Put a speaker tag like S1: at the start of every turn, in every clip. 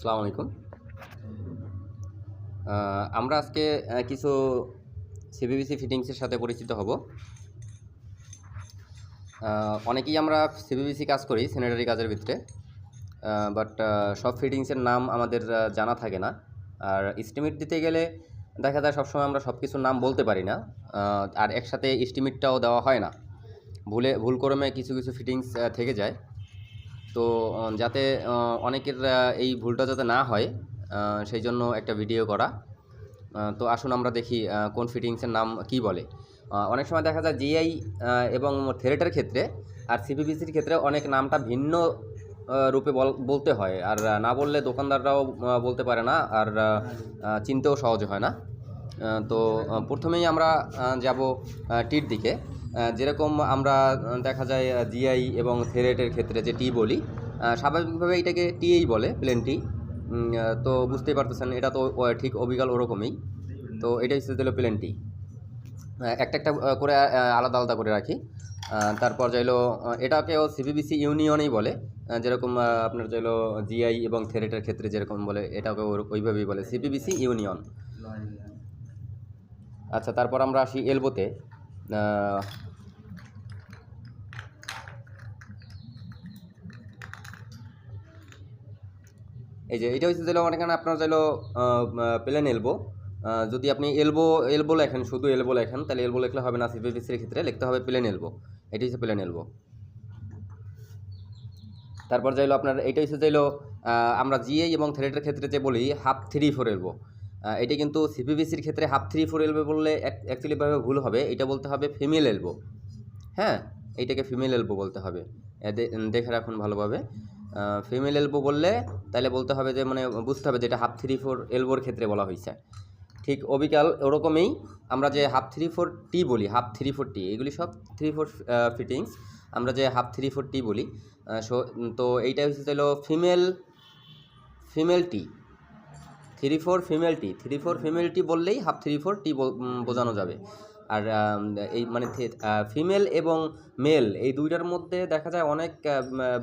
S1: আসসালামু আলাইকুম। আমরা আজকে কিছু সিভিভিসি ফিটিংসের সাথে পরিচিত হব। অনেকেই আমরা সিভিভিসি কাজ করি স্যানিটারি কাজের ভিতরে, বাট সব ফিটিংসের নাম আমাদের জানা থাকে না। আর এস্টিমেট দিতে গেলে দেখা যায় সবসময় আমরা সব কিছুর নাম বলতে পারি না, আর একসাথে এস্টিমেটটাও দেওয়া হয় না। ভুলক্রমে কিছু কিছু ফিটিংস থেকে যায়। তো যাতে অনেকের এই ভুলটা যাতে না হয়, সেই জন্য একটা ভিডিও করা। তো আসুন আমরা দেখি কোন ফিটিংসের নাম কি বলে। অনেক সময় দেখা যায় জিআই এবং থ্রেটের ক্ষেত্রে আর সিপিভিসির ক্ষেত্রে অনেক নামটা ভিন্ন রূপে বলতে হয়, আর না বললে দোকানদাররাও বলতে পারে না, আর চিনতেও সহজ হয় না। তো প্রথমেই আমরা যাব টির দিকে। যেরকম আমরা দেখা যায় জিআই এবং থ্রেটের ক্ষেত্রে যে টি বলি, স্বাভাবিকভাবে এটাকে টিই বলে, প্লেন টি। তো বুঝতেই পারতেছেন, এটা তো ঠিক অবিকল ওরকমই। তো এটাই হচ্ছে দিল প্লেন টি। একটা একটা করে আলাদা আলাদা করে রাখি। তারপর যাইলো এটাকেও সিপিভিসি ইউনিয়নই বলে, যেরকম আপনার যাইলো জিআই এবং থ্রেটের ক্ষেত্রে যেরকম বলে, এটাকে ওইভাবেই বলে সিপিভিসি ইউনিয়ন। আচ্ছা, তারপর আমরা আসি এলবোতে। এই যে এটা হচ্ছে দিল অনেকখানে আপনার যাইলো প্লেন এলবো। যদি আপনি এলবো লেখেন, শুধু এলবো লেখেন, তাহলে এলবো লিখলে হবে না, সিপিভিসির ক্ষেত্রে লিখতে হবে প্লেন এলবো। এটি হচ্ছে প্লেন এলবো। তারপর যাইলো আপনার এইটা হচ্ছে যাইলো আমরা জিআই এবং থ্রেটের ক্ষেত্রে যে বলি হাফ 3/4 এলবো। এটা কিন্তু সিপিভিসির ক্ষেত্রে হাফ 3/4 এলবো বললে অ্যাকচুয়ালিভাবে ভুল হবে, এটা বলতে হবে ফিমেল এলবো। হ্যাঁ, এইটাকে ফিমেল এলবো বলতে হবে। দেখে রাখুন ভালোভাবে। ফিমেল এলবো বললে তাহলে বলতে হবে যে, মানে বুঝতে হবে যে এটা হাফ 3/4 এলবোর ক্ষেত্রে বলা হয়েছে। ঠিক অবিকাল ওরকমই আমরা যে হাফ 3/4 টি বলি, হাফ 3/4 টি, এগুলি সব 3/4 ফিটিংস। আমরা যে হাফ 3/4 টি বলি, তো এইটা হচ্ছে হলো ফিমেল টি। 3/4 ফিমেল টি, 3/4 ফিমেল টি বললেই হাফ 3/4 টি বোঝানো যাবে। আর এই মানে ফিমেল এবং মেল এই দুইটার মধ্যে দেখা যায় অনেক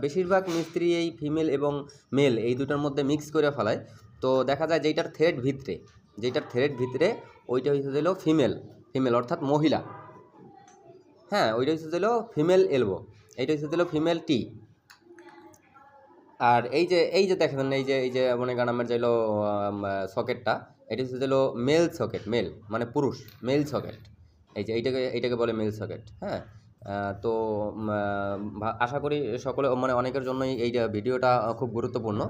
S1: বেশিরভাগ মিস্ত্রি এই ফিমেল এবং মেল এই দুইটার মধ্যে মিক্স করে ফেলায়। তো দেখা যায় যেটার থ্রেড ভিতরে ওইটা হচ্ছে দিল ফিমেল অর্থাৎ মহিলা। হ্যাঁ, ওইটা হচ্ছে দিল ফিমেল এলবো, এইটা হচ্ছে দিল ফিমেল টি। আর এই যে দেখেন, এই যে মনে করেন আমার যাইলো সকেটটা, এটা হচ্ছে দিল মেল সকেট, মেল মানে পুরুষ, মেল সকেট। এই যে এইটাকে বলে মেল সকেট। হ্যাঁ, তো আশা করি সকলে, মানে অনেকের জন্যই এই ভিডিওটা খুব গুরুত্বপূর্ণ।